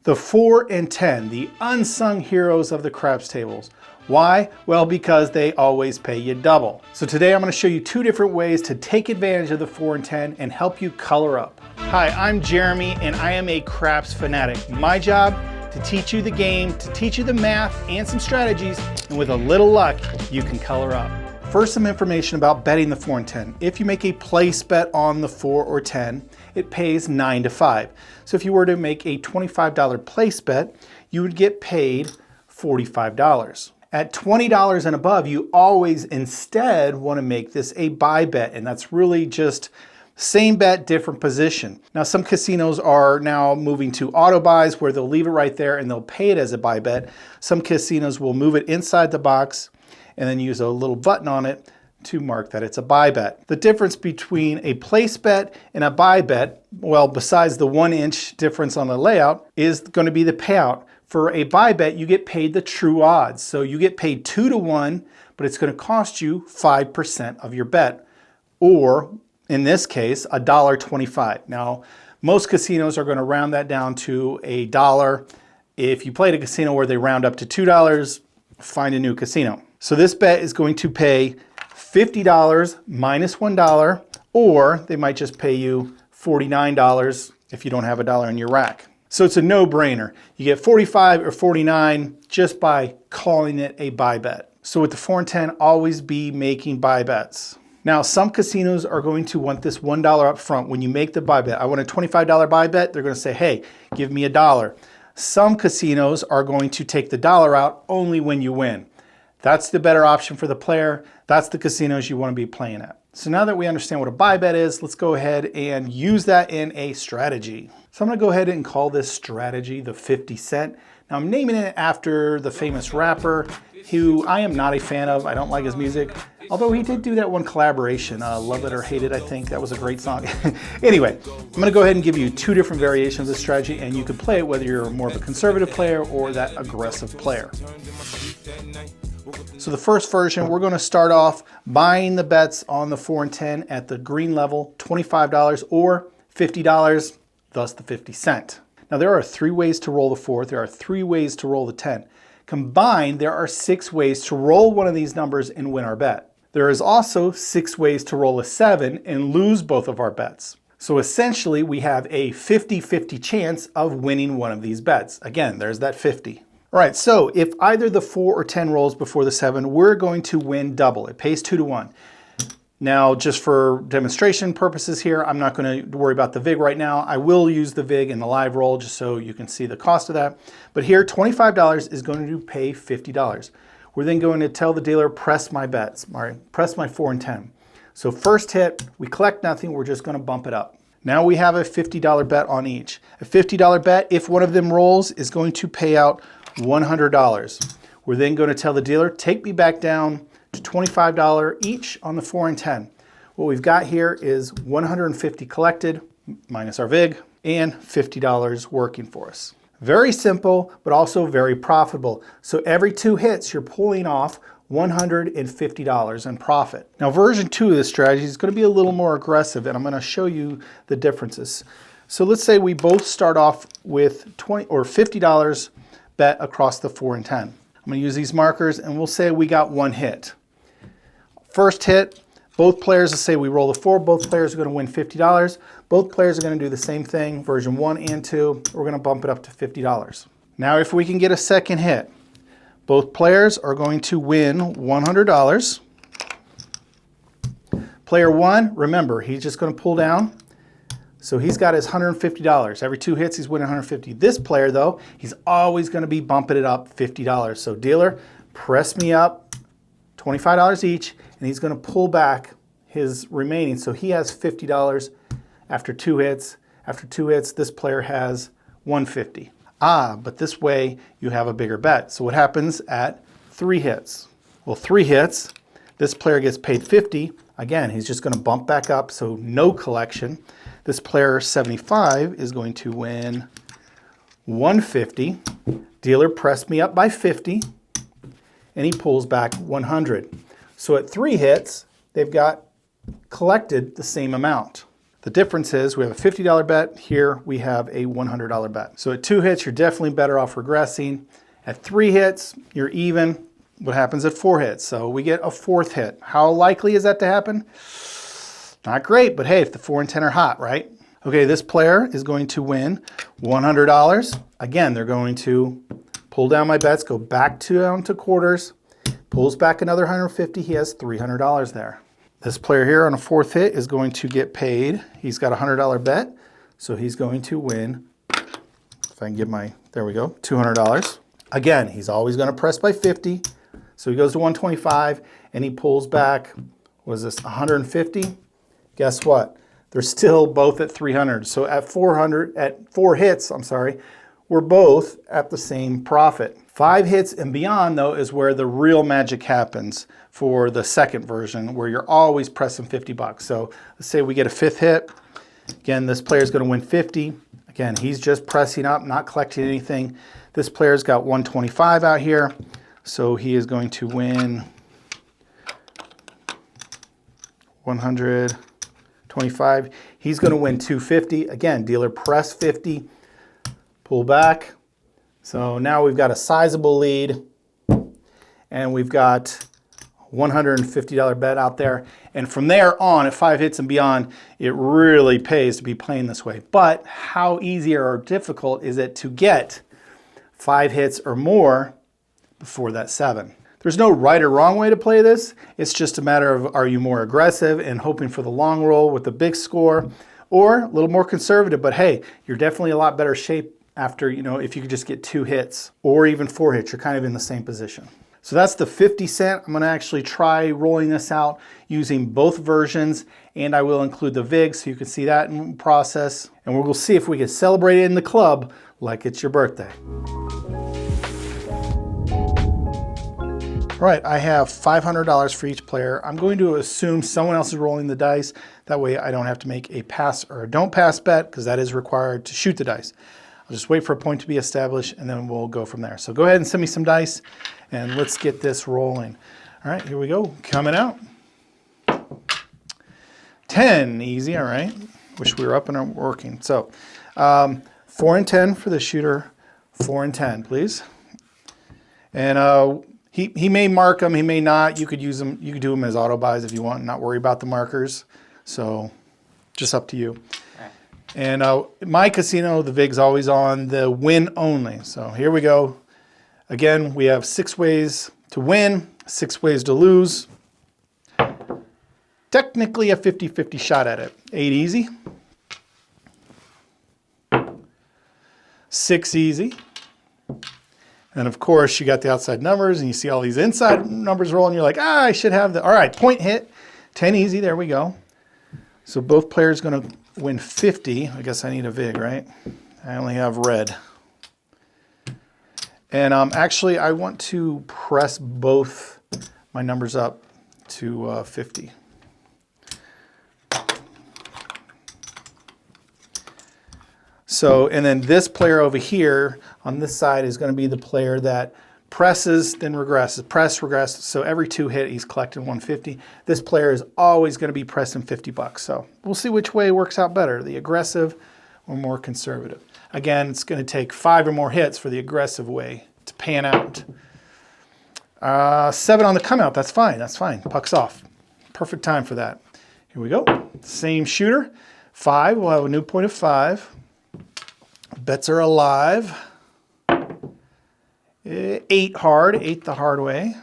The 4 and 10, the unsung heroes of the craps tables. Why? Well, because they always pay you double. So today I'm going to show you 2 different ways to take advantage of the 4 and 10 and help you color up. Hi, I'm Jeremy and I am a craps fanatic. My job, to teach you the game, to teach you the math and some strategies, and with a little luck, you can color up. First, some information about betting the 4 and 10. If you make a place bet on the 4 or 10, it pays 9 to 5. So if you were to make a $25 place bet, you would get paid $45. At $20 and above, you always instead want to make this a buy bet, and that's really just same bet, different position. Now, some casinos are now moving to auto buys where they'll leave it right there and they'll pay it as a buy bet. Some casinos will move it inside the box and then use a little button on it to mark that it's a buy bet. The difference between a place bet and a buy bet, well, besides the 1-inch difference on the layout, is going to be the payout. For a buy bet, you get paid the true odds. So you get paid 2 to 1, but it's going to cost you 5% of your bet. Or, in this case, $1.25. Now, most casinos are going to round that down to $1. If you played a casino where they round up to $2, find a new casino. So this bet is going to pay $50 minus $1, or they might just pay you $49 if you don't have $1 in your rack. So it's a no-brainer. You get 45 or 49 just by calling it a buy bet. So with the 4 and 10, always be making buy bets. Now, some casinos are going to want this $1 up front when you make the buy bet. I want a $25 buy bet. They're going to say, hey, give me $1. Some casinos are going to take the $1 out only when you win. That's the better option for the player. That's the casinos you want to be playing at. So now that we understand what a buy bet is, let's go ahead and use that in a strategy. So I'm going to go ahead and call this strategy the 50 cent. Now I'm naming it after the famous rapper who I am not a fan of. I don't like his music, although he did do that one collaboration, Love It or Hate It, I think. That was a great song. Anyway, I'm going to go ahead and give you 2 different variations of this strategy, and you can play it whether you're more of a conservative player or that aggressive player. So the first version, we're going to start off buying the bets on the 4 and 10 at the green level, $25 or $50, thus the 50 cent. Now there are 3 ways to roll the 4, there are 3 ways to roll the 10. Combined, there are 6 ways to roll one of these numbers and win our bet. There is also 6 ways to roll a 7 and lose both of our bets. So essentially, we have a 50-50 chance of winning one of these bets. Again, there's that 50. All right, so if either the 4 or 10 rolls before the 7, we're going to win double. It pays 2 to 1. Now, just for demonstration purposes here, I'm not going to worry about the VIG right now. I will use the VIG in the live roll just so you can see the cost of that. But here, $25 is going to pay $50. We're then going to tell the dealer, press my bets, press my 4 and 10. So first hit, we collect nothing, we're just going to bump it up. Now we have a $50 bet on each. A $50 bet, if one of them rolls, is going to pay out $100. We're then going to tell the dealer, take me back down to $25 each on the 4 and 10. What we've got here is $150 collected, minus our VIG, and $50 working for us. Very simple, but also very profitable. So every 2 hits, you're pulling off $150 in profit. Now version 2 of this strategy is going to be a little more aggressive, and I'm going to show you the differences. So let's say we both start off with $20 or $50 bet across the 4 and 10. I'm going to use these markers and we'll say we got 1 hit. First hit, both players, let's say we roll the 4, both players are going to win $50. Both players are going to do the same thing, version 1 and 2, we're going to bump it up to $50. Now if we can get a second hit, both players are going to win $100. Player 1, remember, he's just going to pull down. So he's got his $150. Every 2 hits, he's winning $150. This player, though, he's always going to be bumping it up $50. So dealer, press me up $25 each, and he's going to pull back his remaining. So he has $50 after 2 hits. After 2 hits, this player has $150. But this way you have a bigger bet. So what happens at 3 hits? Well, 3 hits, this player gets paid $50. Again, he's just going to bump back up, so no collection. This player 75 is going to win $150. Dealer pressed me up by 50, and he pulls back $100. So at 3 hits, they've got collected the same amount. The difference is we have a $50 bet. Here we have a $100 bet. So at 2 hits, you're definitely better off regressing. At 3 hits, you're even. What happens at 4 hits? So we get a 4th hit. How likely is that to happen? Not great, but hey, if the 4 and 10 are hot, right? Okay, this player is going to win $100. Again, they're going to pull down my bets, go back down to quarters, pulls back another 150. He has $300 there. This player here on a 4th hit is going to get paid. He's got a $100 bet, so he's going to win, if I can get my, there we go, $200. Again, he's always going to press by 50. So he goes to 125 and he pulls back, what is this, 150? Guess what? They're still both at 300. So at 4 hits, we're both at the same profit. 5 hits and beyond though is where the real magic happens for the second version, where you're always pressing 50 bucks. So let's say we get a 5th hit. Again, this player's going to win 50. Again, he's just pressing up, not collecting anything. This player's got 125 out here. So he is going to win 125. He's going to win 250. Again, dealer press 50, pull back. So now we've got a sizable lead and we've got $150 bet out there. And from there on, at 5 hits and beyond, it really pays to be playing this way. But how easy or difficult is it to get 5 hits or more before that 7? There's no right or wrong way to play this. It's just a matter of, are you more aggressive and hoping for the long roll with the big score, or a little more conservative, but hey, you're definitely a lot better shape after, if you could just get 2 hits or even 4 hits, you're kind of in the same position. So that's the 50 cent. I'm gonna actually try rolling this out using both versions, and I will include the VIG so you can see that in process. And we'll see if we can celebrate it in the club like it's your birthday. All right, I have $500 for each player. I'm going to assume someone else is rolling the dice. That way I don't have to make a pass or a don't pass bet, because that is required to shoot the dice. I'll just wait for a point to be established and then we'll go from there. So go ahead and send me some dice and let's get this rolling. All right, here we go, coming out. 10, easy, all right. Wish we were up and working. So 4 and 10 for the shooter, 4 and 10, please. And he may mark them, he may not. You could use them, you could do them as auto buys if you want and not worry about the markers. So just up to you. And my casino, the VIG's always on the win only. So here we go. Again, we have 6 ways to win, 6 ways to lose. Technically a 50-50 shot at it. 8 easy. 6 easy. And of course, you got the outside numbers and you see all these inside numbers rolling. You're like, I should have the, all right, point hit. 10 easy, there we go. So both players going to win 50. I guess I need a VIG, right? I only have red. And actually, I want to press both my numbers up to 50. So, and then this player over here on this side is going to be the player that presses, then regresses, press, regress. So every 2 hit, he's collecting 150. This player is always going to be pressing 50 bucks. So we'll see which way works out better, the aggressive or more conservative. Again, it's going to take 5 or more hits for the aggressive way to pan out. 7 on the come out, that's fine, that's fine. Puck's off. Perfect time for that. Here we go. Same shooter. 5, we'll have a new point of 5. Bets are alive. 8 hard, 8 the hard way.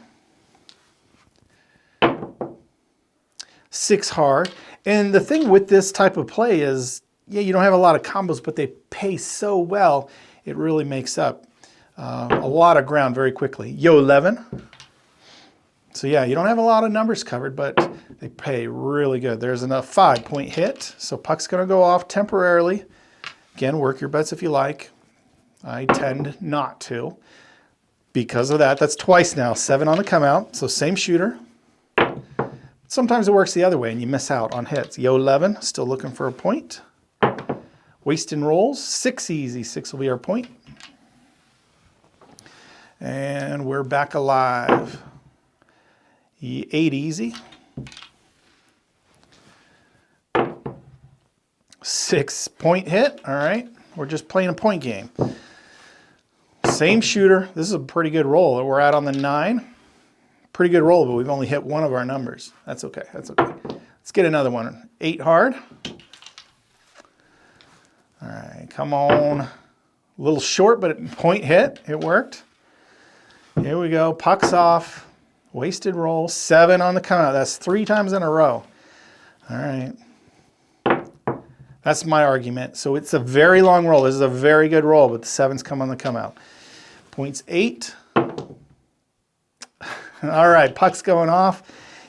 6 hard. And the thing with this type of play is, yeah, you don't have a lot of combos, but they pay so well, it really makes up a lot of ground very quickly. Yo 11. So yeah, you don't have a lot of numbers covered, but they pay really good. There's enough 5-point hit. So puck's gonna go off temporarily. Again, work your bets if you like. I tend not to. Because of that, that's twice now. 7 on the come out, so same shooter. Sometimes it works the other way and you miss out on hits. Yo 11, still looking for a point. Wasting rolls, 6 easy, 6 will be our point. And we're back alive. 8 easy. 6 point hit. All right, we're just playing a point game. Same shooter. This is a pretty good roll. We're out on the 9. Pretty good roll, but we've only hit one of our numbers. That's okay. That's okay. Let's get another one. 8 hard. All right, come on. A little short, but point hit. It worked. Here we go. Puck's off. Wasted roll. 7 on the come out. That's 3 times in a row. All right. That's my argument. So it's a very long roll. This is a very good roll, but the 7s come on the come out. Points 8. All right, puck's going off.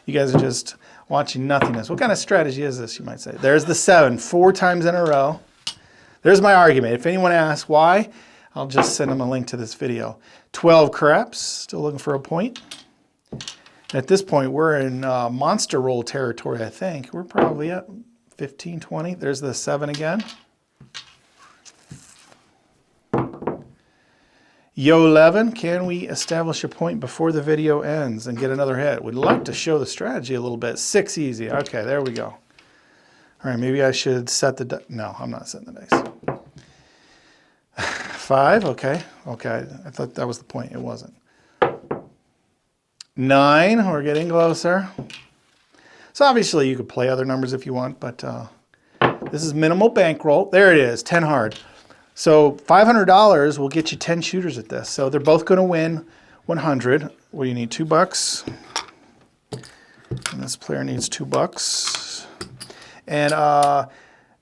You guys are just watching nothingness. What kind of strategy is this, you might say? There's the 7, 4 times in a row. There's my argument. If anyone asks why, I'll just send them a link to this video. 12 craps, still looking for a point. At this point, we're in monster roll territory, I think. We're probably at 15, 20. There's the 7 again. Yo 11, can we establish a point before the video ends and get another hit? We'd like to show the strategy a little bit. 6 easy. Okay, there we go. All right, maybe I should set the dice. No, I'm not setting the dice. 5, okay. Okay, I thought that was the point. It wasn't. 9, we're getting closer. So obviously you could play other numbers if you want, but this is minimal bankroll. There it is, 10 hard. So $500 will get you 10 shooters at this. So they're both going to win 100. What do you need? $2. And this player needs $2. And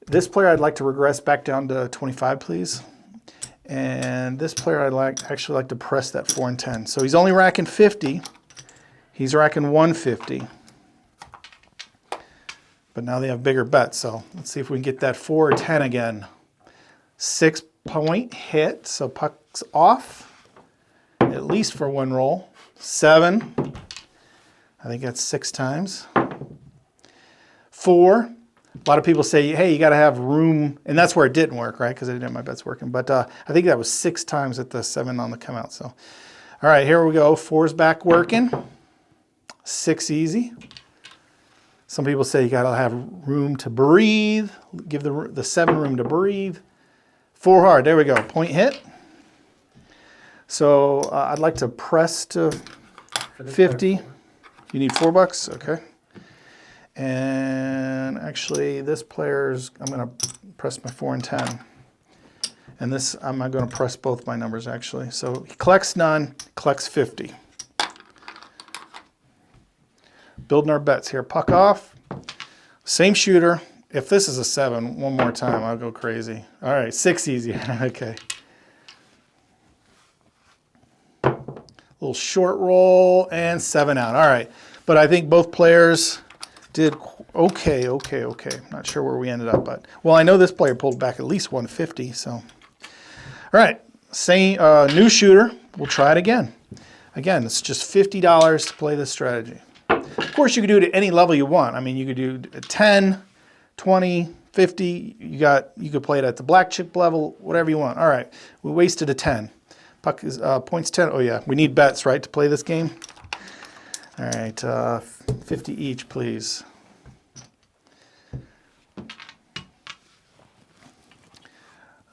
this player I'd like to regress back down to 25, please. And this player I'd actually like to press that 4 and 10. So he's only racking 50. He's racking 150. But now they have bigger bets. So let's see if we can get that 4 or 10 again. 6 point hit, so puck's off, at least for 1 roll. 7, I think that's 6 times. 4, a lot of people say, hey, you got to have room, and that's where it didn't work, right? Because I didn't have my bets working. But I think that was 6 times at the 7 on the come out. So, all right, here we go. 4's back working. 6 easy. Some people say you got to have room to breathe. Give the 7 room to breathe. 4 hard, there we go, point hit. So I'd like to press to 50. You need $4, okay. And actually this player's, I'm gonna press my 4 and 10. And this, I'm not gonna press both my numbers actually. So he collects none, collects 50. Building our bets here, puck off, same shooter. If this is a 7, one more time, I'll go crazy. All right, 6 easy. Okay. Little short roll and 7 out. All right, but I think both players did okay. Not sure where we ended up, but well, I know this player pulled back at least 150. So, all right, same new shooter. We'll try it again. Again, it's just $50 to play this strategy. Of course, you could do it at any level you want. I mean, you could do 10. 20, 50, you could play it at the black chip level, whatever you want. All right, we wasted a 10. Puck is points 10. Oh yeah, we need bets, right, to play this game? All right, 50 each, please.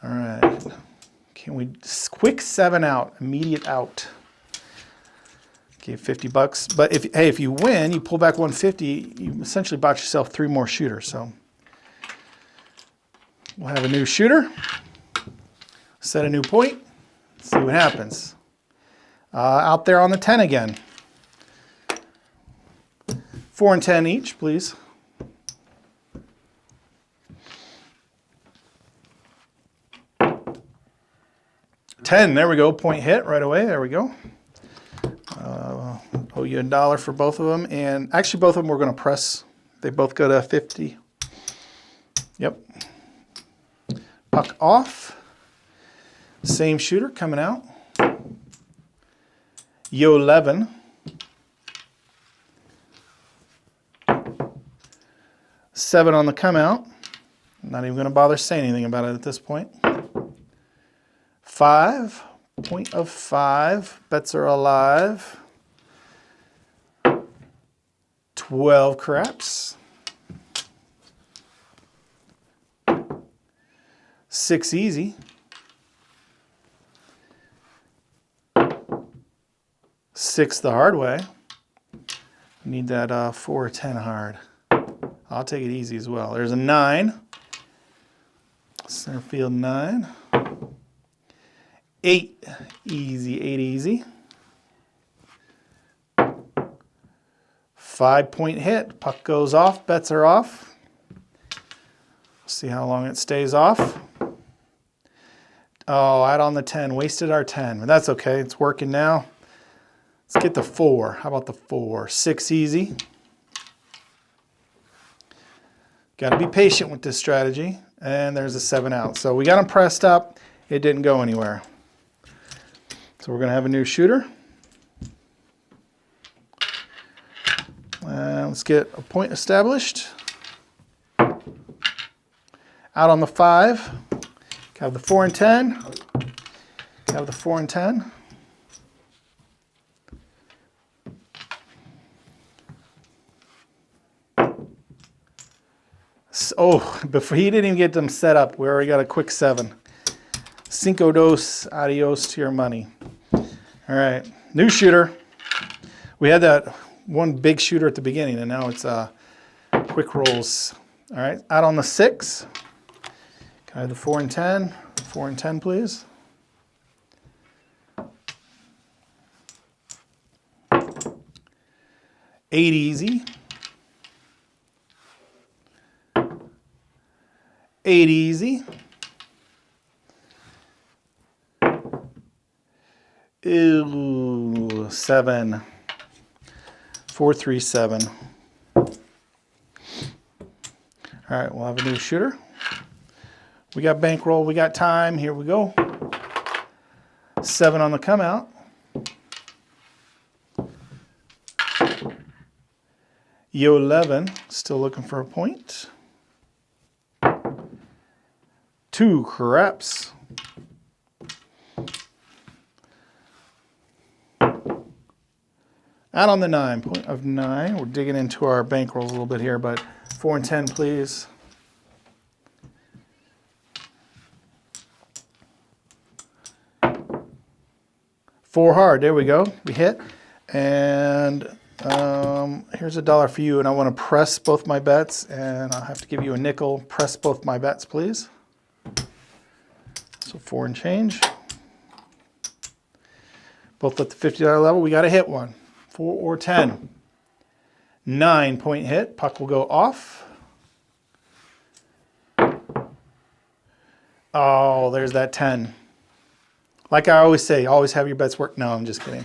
All right, can we, quick 7 out, immediate out. Okay, $50. But if you win, you pull back 150, you essentially bought yourself 3 more shooters, so. We'll have a new shooter, set a new point, see what happens. Out there on the 10 again. 4 and 10 each, please. 10, there we go, point hit right away, there we go. Owe you $1 for both of them, and actually both of them we're gonna press. They both go to 50. Yep. Puck off. Same shooter coming out. Yo 11. 7 on the come out. Not even going to bother saying anything about it at this point. 5. Point of 5. Bets are alive. 12 craps. 6 easy. 6 the hard way. Need that 4 or 10 hard. I'll take it easy as well. There's a 9. Center field 9. 8 easy, 8 easy. 5-point hit. Puck goes off, bets are off. See how long it stays off. Oh, add on the 10. Wasted our 10, but that's okay. It's working now. Let's get the 4. How about the 4? 6 easy. Got to be patient with this strategy. And there's a 7 out. So we got them pressed up. It didn't go anywhere. So we're going to have a new shooter. Let's get a point established. Out on the 5. Have the 4 and 10. Have the 4 and 10. Oh, before he didn't even get them set up, we already got a quick 7. Cinco dos, adios to your money. All right, new shooter. We had that one big shooter at the beginning, and now it's quick rolls. All right, out on the 6. Can I have the 4 and 10? 4 and 10, please. Eight easy. 8 easy. Ooh, 7. 4, 3, 7. All right, we'll have a new shooter. We got bankroll, we got time. Here we go. 7 on the come out. Yo 11, still looking for a point. 2 craps. Out on the 9, point of 9. We're digging into our bankrolls a little bit here, but 4 and 10, please. Four hard, there we go. We hit. And here's $1 for you, and I want to press both my bets, and I'll have to give you a nickel. Press both my bets, please. So 4 and change. Both at the $50 level. We got to hit one. 4 or 10. 9-point hit. Puck will go off. Oh, there's that 10. Like I always say, always have your bets work. No, I'm just kidding.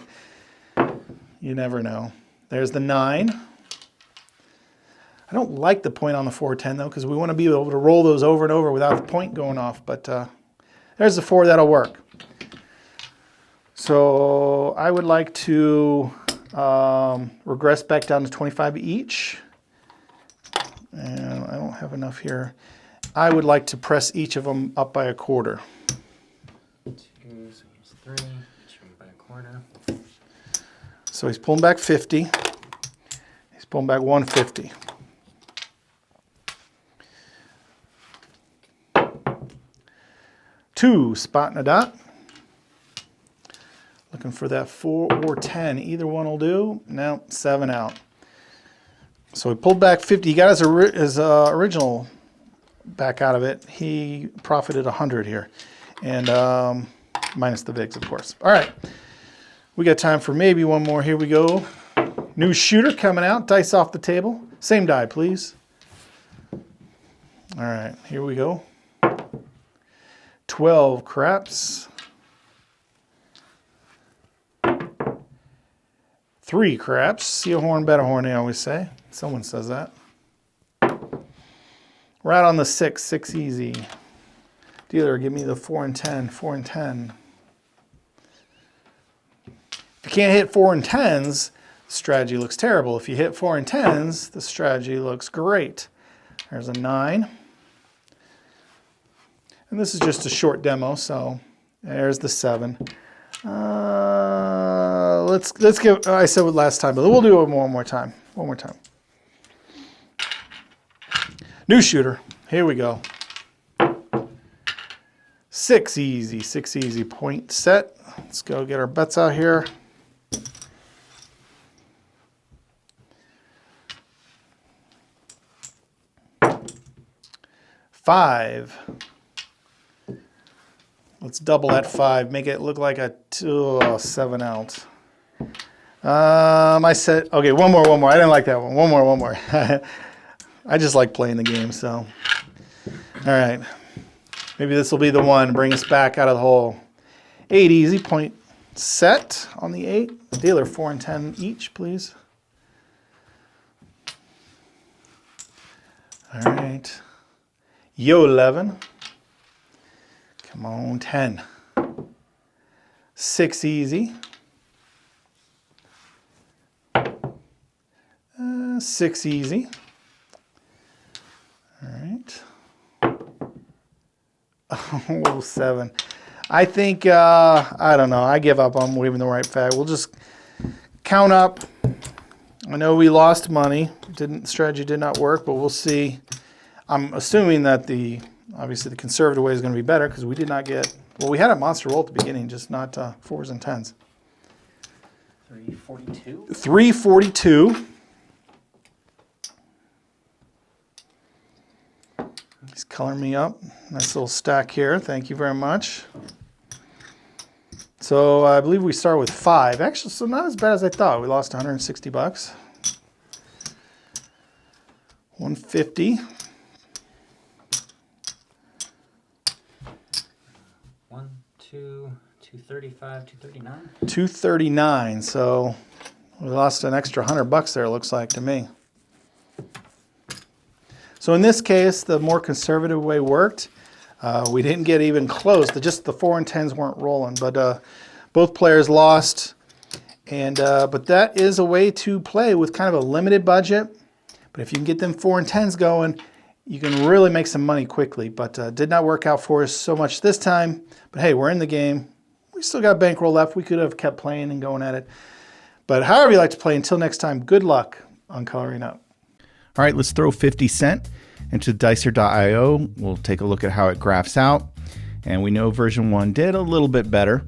You never know. There's the 9. I don't like the point on the 4-10 though, because we want to be able to roll those over and over without the point going off. But there's the 4, that'll work. So I would like to regress back down to 25 each. And I don't have enough here. I would like to press each of them up by a quarter. 2, so here's 3, each one by a quarter. So he's pulling back 50. He's pulling back 150. Two, spot and a dot. Looking for that 4 or 10. Either one will do. No, 7 out. So he pulled back 50. He got his original back out of it. He profited 100 here. And minus the VIGs, of course. All right. We got time for maybe one more. Here we go. New shooter coming out. Dice off the table. Same die, please. All right. Here we go. 12 craps. 3 craps. See a horn, bet a horn, they always say. Someone says that. Right on the 6. 6 easy. Dealer, give me the 4 and 10. 4 and 10. If you can't hit 4 and 10s, the strategy looks terrible. If you hit 4 and 10s, the strategy looks great. There's a 9. And this is just a short demo, so there's the 7. Let's give, I said it last time, but we'll do it one more time. One more time. New shooter. Here we go. 6 easy point set. Let's go get our bets out here. Five. Let's double that 5. Make it look like a 7 ounce. I said, okay, one more. I didn't like that one. One more. I just like playing the game, so. All right. Maybe this will be the one. Bring us back out of the hole. 8 easy point set on the 8. Dealer 4 and 10 each, please. All right. Yo 11. Come on, 10. 6 easy. 6 easy. All right. Oh, 7. I think, I don't know. I give up on waving the right flag. We'll just count up. I know we lost money. Strategy did not work, but we'll see. I'm assuming that obviously the conservative way is going to be better because we did not get, well, we had a monster roll at the beginning, just not 4s and 10s. 342. 342. He's coloring me up. Nice little stack here. Thank you very much. So I believe we start with 5. Actually, so not as bad as I thought. We lost 160 bucks. 150. 1, 2, 235, 239. 239. So we lost an extra 100 bucks there, it looks like to me. So in this case, the more conservative way worked. We didn't get even close. Just the 4 and 10s weren't rolling, but both players lost. And but that is a way to play with kind of a limited budget. But if you can get them 4 and 10s going, you can really make some money quickly. But did not work out for us so much this time. But hey, we're in the game. We still got bankroll left. We could have kept playing and going at it. But however you like to play, until next time, good luck on coloring up. All right, let's throw 50 cent into dicer.io. We'll take a look at how it graphs out. And we know version 1 did a little bit better.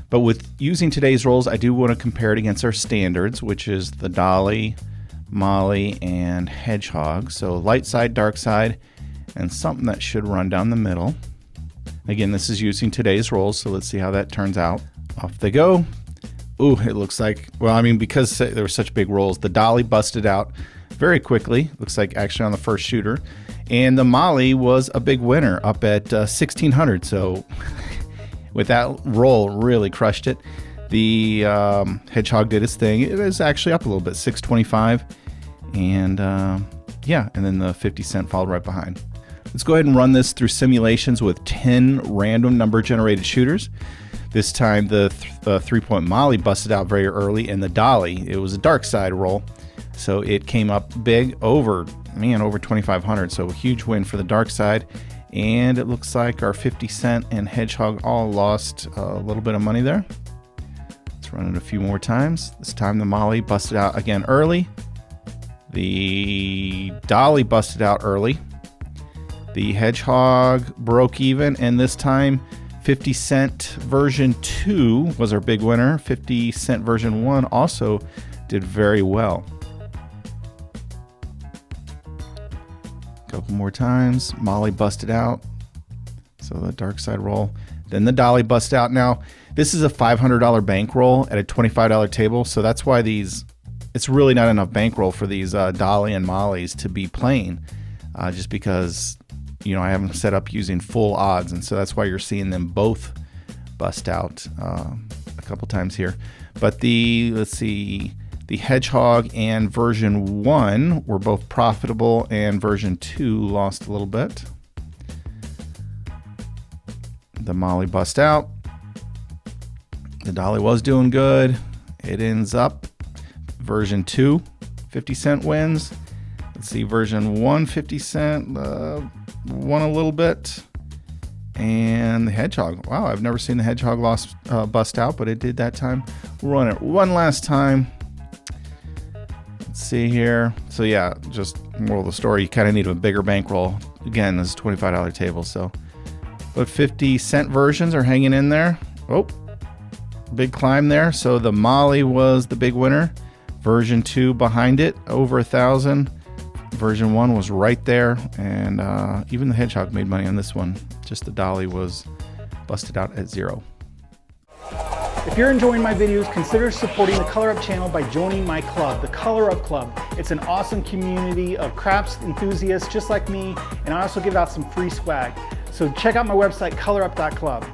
But with using today's rolls, I do want to compare it against our standards, which is the Dolly, Molly, and Hedgehog. So light side, dark side, and something that should run down the middle. Again, this is using today's rolls, so let's see how that turns out. Off they go. Ooh, it looks like, well, I mean, because there were such big rolls, the Dolly busted out very quickly. Looks like actually on the first shooter. And the Molly was a big winner up at 1,600. So with that roll, really crushed it. The Hedgehog did his thing. It was actually up a little bit, 625. And yeah, and then the 50 cent followed right behind. Let's go ahead and run this through simulations with 10 random number generated shooters. This time the 3-point Molly busted out very early, and the Dolly, it was a dark side roll. So it came up big over 2,500. So a huge win for the dark side. And it looks like our 50 cent and Hedgehog all lost a little bit of money there. Let's run it a few more times. This time the Molly busted out again early. The Dolly busted out early. The Hedgehog broke even, and this time 50 cent version 2 was our big winner. 50 cent version 1 also did very well. Couple more times. Molly busted out. So the dark side roll. Then the Dolly busted out. Now, this is a $500 bankroll at a $25 table. So that's why it's really not enough bankroll for these Dolly and Mollies to be playing. Just because, I have them set up using full odds. And so that's why you're seeing them both bust out a couple times here. But let's see. The Hedgehog and version 1 were both profitable, and version 2 lost a little bit. The Molly bust out. The Dolly was doing good. It ends up version 2, 50 cent wins. Let's see, version 1, 50 cent won a little bit. And the Hedgehog, wow, I've never seen the Hedgehog bust out, but it did that time. We'll run it one last time. See here. So yeah, just moral of the story, you kind of need a bigger bankroll. Again, this is a $25 table, so But 50-cent versions are hanging in there. Oh, big climb there. So the Molly was the big winner. Version 2 behind it, over 1,000. Version 1 was right there, and even the Hedgehog made money on this one. Just the Dolly was busted out at 0. If you're enjoying my videos, consider supporting the Color Up channel by joining my club, the Color Up Club. It's an awesome community of craps enthusiasts just like me, and I also give out some free swag. So check out my website, colorup.club.